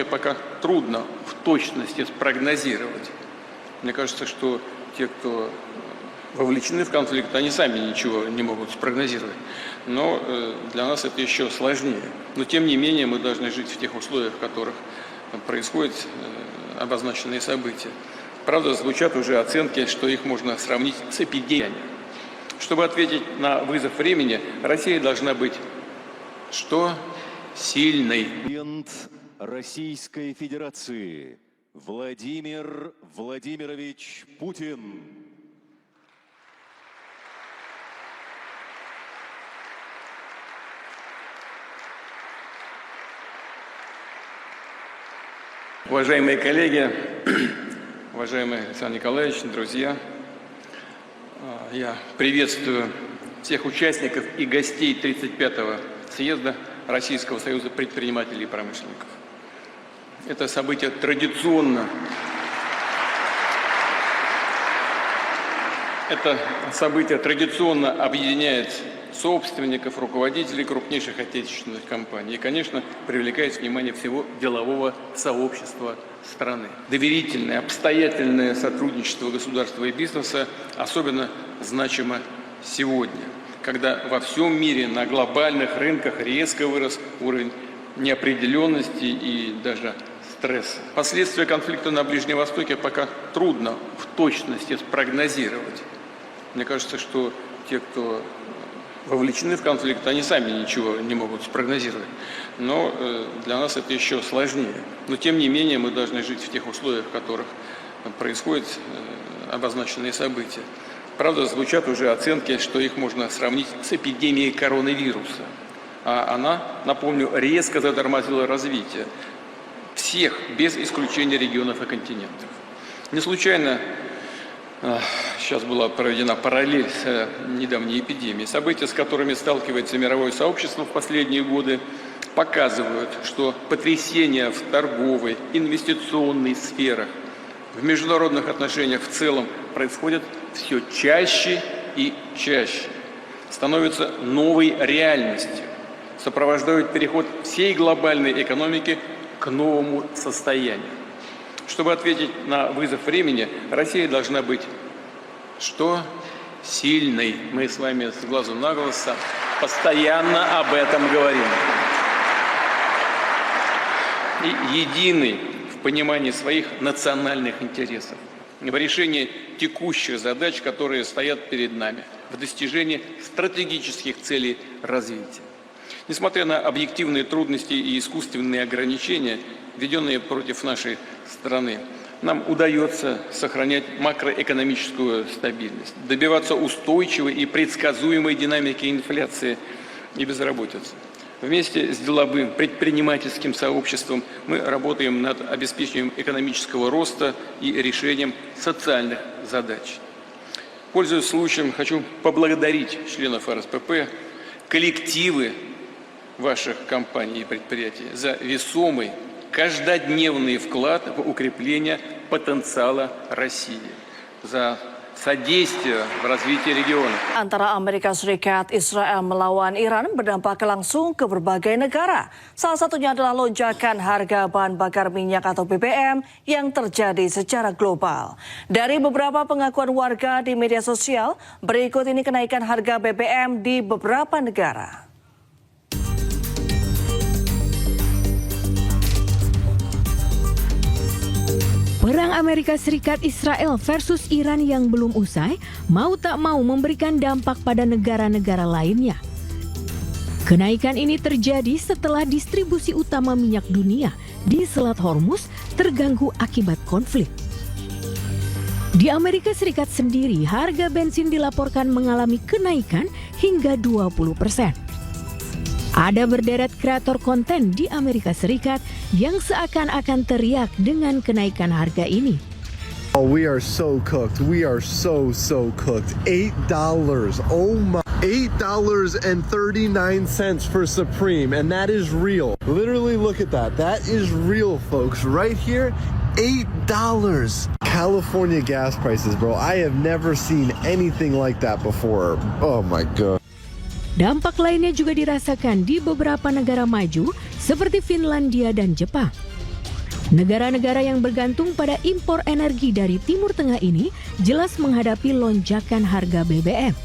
Пока трудно в точности спрогнозировать. Мне кажется, что те, кто вовлечены в конфликт, они сами ничего не могут спрогнозировать. Но для нас это еще сложнее. Но тем не менее мы должны жить в тех условиях, в которых происходят обозначенные события. Правда, звучат уже оценки, что их можно сравнить с эпидемией. Чтобы ответить на вызов времени, Россия должна быть что? Сильной. Российской Федерации Владимир Владимирович Путин. Уважаемые коллеги, уважаемый Александр Николаевич, друзья, я приветствую всех участников и гостей 35-го съезда Российского союза предпринимателей и промышленников. Это событие традиционно объединяет собственников, руководителей крупнейших отечественных компаний и, конечно, привлекает внимание всего делового сообщества страны. Доверительное, обстоятельное сотрудничество государства и бизнеса особенно значимо сегодня, когда во всем мире на глобальных рынках резко вырос уровень неопределенности и даже стресса. Последствия конфликта на Ближнем Востоке пока трудно в точности спрогнозировать. Мне кажется, что те, кто вовлечены в конфликт, они сами ничего не могут спрогнозировать. Но для нас это еще сложнее. Но тем не менее мы должны жить в тех условиях, в которых происходят обозначенные события. Правда, звучат уже оценки, что их можно сравнить с эпидемией коронавируса. А она, напомню, резко затормозила развитие всех, без исключения регионов и континентов. Не случайно сейчас была проведена параллель с недавней эпидемией. События, с которыми сталкивается мировое сообщество в последние годы, показывают, что потрясения в торговой, инвестиционной сферах, в международных отношениях в целом происходят все чаще и чаще, становятся новой реальностью, сопровождают переход всей глобальной экономики к новому состоянию. Чтобы ответить на вызов времени, Россия должна быть что? Сильной. Мы с вами с глазу на глаз постоянно об этом говорим. И единой в понимании своих национальных интересов, в решении текущих задач, которые стоят перед нами, в достижении стратегических целей развития. Несмотря на объективные трудности и искусственные ограничения, введенные против нашей страны, нам удается сохранять макроэкономическую стабильность, добиваться устойчивой и предсказуемой динамики инфляции и безработицы. Вместе с деловым предпринимательским сообществом мы работаем над обеспечением экономического роста и решением социальных задач. Пользуясь случаем, хочу поблагодарить членов РСПП, коллективы ваших компаний и предприятий за весомый, каждодневный вклад в укрепление потенциала России, за sadistiya развитие региона. Antara Amerika Serikat, Israel melawan Iran berdampak langsung ke berbagai negara. Salah satunya adalah lonjakan harga bahan bakar minyak atau BBM yang terjadi secara global. Dari beberapa pengakuan warga di media sosial, berikut ini kenaikan harga BBM di beberapa negara. Perang Amerika Serikat Israel versus Iran yang belum usai, mau tak mau memberikan dampak pada negara-negara lainnya. Kenaikan ini terjadi setelah distribusi utama minyak dunia di Selat Hormuz terganggu akibat konflik. Di Amerika Serikat sendiri, harga bensin dilaporkan mengalami kenaikan hingga 20%. Ada berderet kreator konten di Amerika Serikat yang seakan-akan teriak dengan kenaikan harga ini. Oh, we are so cooked. We are so cooked. $8. Oh my. $8.39 for Supreme, and that is real. Literally, look at that. That is real, folks. Right here, $8. California gas prices, bro. I have never seen anything like that before. Oh my God. Dampak lainnya juga dirasakan di beberapa negara maju seperti Finlandia dan Jepang. Negara-negara yang bergantung pada impor energi dari Timur Tengah ini jelas menghadapi lonjakan harga BBM.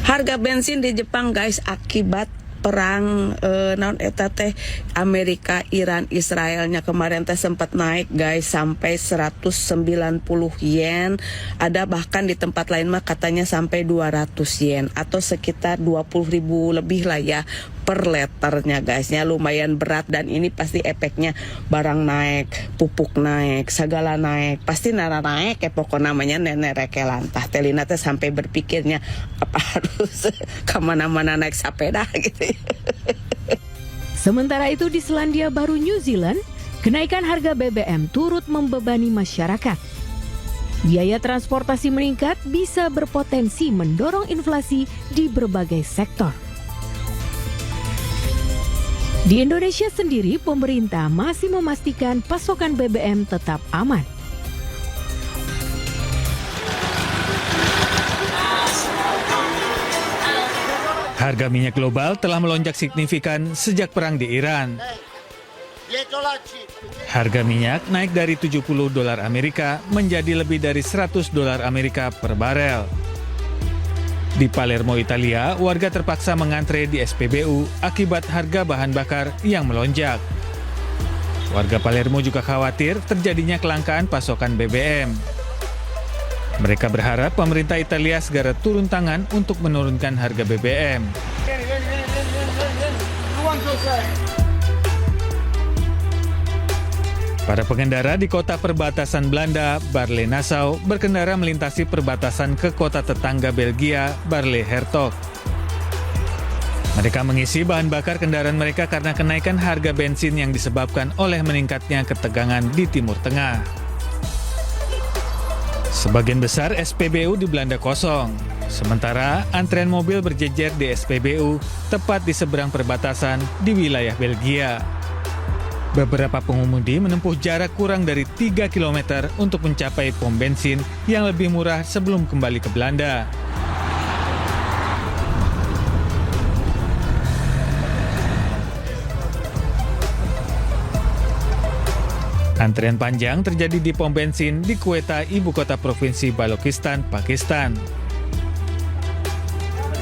Harga bensin di Jepang guys akibat perang naon eta teh Amerika, Iran, Israelnya kemarin teh sempat naik guys sampai 190 yen. Ada bahkan di tempat lain mah katanya sampai 200 yen atau sekitar 20.000 lebih lah ya per liternya guysnya, lumayan berat. Dan ini pasti efeknya barang naik, pupuk naik, segala naik, pasti nara naik ya pokoknya namanya nenek rekelan tah telina teh sampai berpikirnya apa harus kemana-mana naik sepeda gitu. Sementara itu di Selandia Baru New Zealand, kenaikan harga BBM turut membebani masyarakat. Biaya transportasi meningkat bisa berpotensi mendorong inflasi di berbagai sektor. Di Indonesia sendiri, pemerintah masih memastikan pasokan BBM tetap aman. Harga minyak global telah melonjak signifikan sejak perang di Iran. Harga minyak naik dari $70 Amerika menjadi lebih dari $100 Amerika per barel. Di Palermo, Italia, warga terpaksa mengantre di SPBU akibat harga bahan bakar yang melonjak. Warga Palermo juga khawatir terjadinya kelangkaan pasokan BBM. Mereka berharap pemerintah Italia segera turun tangan untuk menurunkan harga BBM. Para pengendara di kota perbatasan Belanda, Barle-Nassau, berkendara melintasi perbatasan ke kota tetangga Belgia, Barle-Hertog. Mereka mengisi bahan bakar kendaraan mereka karena kenaikan harga bensin yang disebabkan oleh meningkatnya ketegangan di Timur Tengah. Sebagian besar SPBU di Belanda kosong, sementara antrean mobil berjejer di SPBU tepat di seberang perbatasan di wilayah Belgia. Beberapa pengemudi menempuh jarak kurang dari 3 km untuk mencapai pom bensin yang lebih murah sebelum kembali ke Belanda. Antrean panjang terjadi di pom bensin di Quetta, ibu kota provinsi Balochistan, Pakistan.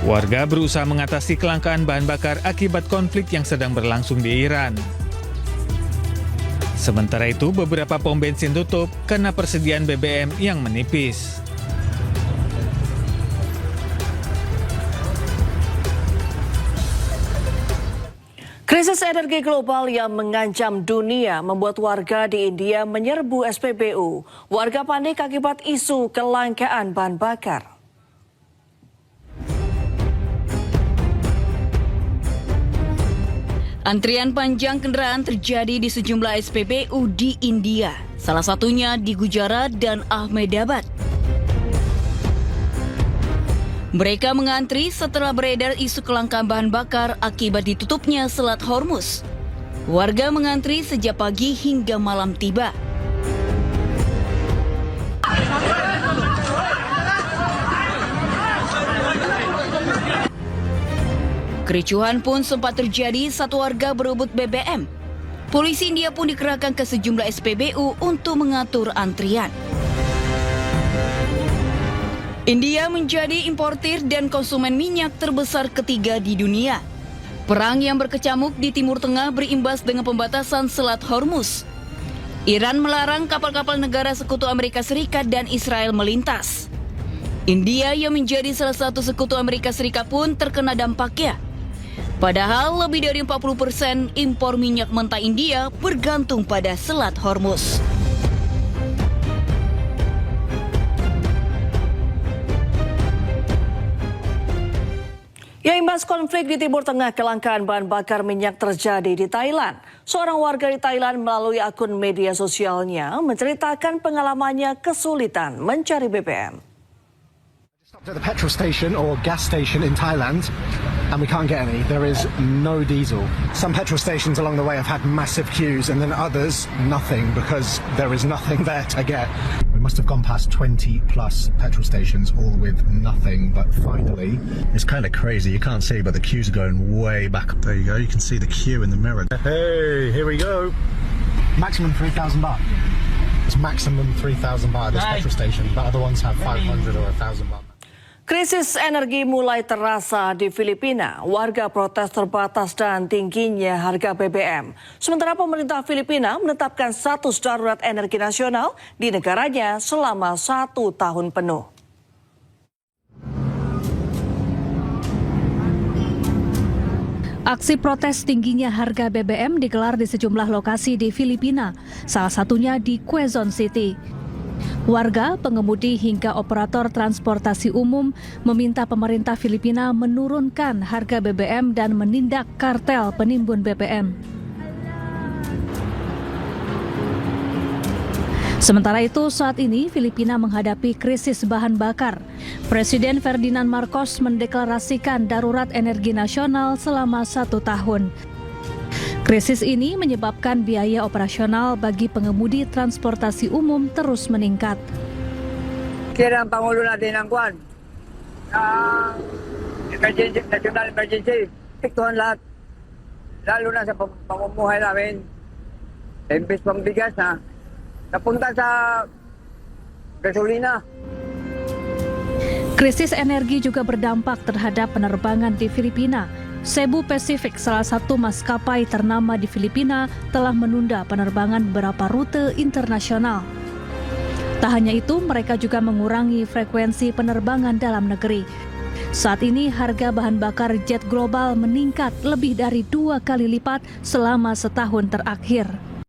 Warga berusaha mengatasi kelangkaan bahan bakar akibat konflik yang sedang berlangsung di Iran. Sementara itu, beberapa pom bensin tutup karena persediaan BBM yang menipis. Krisis energi global yang mengancam dunia membuat warga di India menyerbu SPBU. Warga panik akibat isu kelangkaan bahan bakar. Antrian panjang kendaraan terjadi di sejumlah SPBU di India, salah satunya di Gujarat dan Ahmedabad. Mereka mengantri setelah beredar isu kelangkaan bahan bakar akibat ditutupnya Selat Hormuz. Warga mengantri sejak pagi hingga malam tiba. Kericuhan pun sempat terjadi saat warga berebut BBM. Polisi India pun dikerahkan ke sejumlah SPBU untuk mengatur antrian. India menjadi importir dan konsumen minyak terbesar ketiga di dunia. Perang yang berkecamuk di Timur Tengah berimbas dengan pembatasan Selat Hormuz. Iran melarang kapal-kapal negara sekutu Amerika Serikat dan Israel melintas. India yang menjadi salah satu sekutu Amerika Serikat pun terkena dampaknya. Padahal lebih dari 40% impor minyak mentah India bergantung pada Selat Hormuz. Ya, imbas konflik di Timur Tengah, kelangkaan bahan bakar minyak terjadi di Thailand. Seorang warga di Thailand melalui akun media sosialnya menceritakan pengalamannya kesulitan mencari BBM. Stopped at the petrol station or gas station in Thailand and we can't get any. There is no diesel. Some petrol stations along the way have had massive queues and then others nothing because there is nothing there to get. We must have gone past 20 plus petrol stations all with nothing, but finally it's kind of crazy. You can't see, but the queues are going way back. There you go. You can see the queue in the mirror. Hey, here we go. Maximum 3,000 baht. It's maximum 3,000 baht at this petrol station, but other ones have 500 or 1,000 baht. Krisis energi mulai terasa di Filipina. Warga protes terbatas dan tingginya harga BBM. Sementara pemerintah Filipina menetapkan status darurat energi nasional di negaranya selama 1 tahun penuh. Aksi protes tingginya harga BBM digelar di sejumlah lokasi di Filipina, salah satunya di Quezon City. Warga, pengemudi hingga operator transportasi umum meminta pemerintah Filipina menurunkan harga BBM dan menindak kartel penimbun BBM. Sementara itu, saat ini Filipina menghadapi krisis bahan bakar. Presiden Ferdinand Marcos mendeklarasikan darurat energi nasional selama 1 tahun. Krisis ini menyebabkan biaya operasional bagi pengemudi transportasi umum terus meningkat. Kira ang Pangulo natin ang kwan, emergency, national emergency, piktuhan lahat. Lalo na sa pamumuhay namin. Imbis pang bigas na, napunta sa gasolina. Krisis energi juga berdampak terhadap penerbangan di Filipina. Cebu Pacific, salah satu maskapai ternama di Filipina, telah menunda penerbangan beberapa rute internasional. Tak hanya itu, mereka juga mengurangi frekuensi penerbangan dalam negeri. Saat ini harga bahan bakar jet global meningkat lebih dari 2 kali lipat selama setahun terakhir.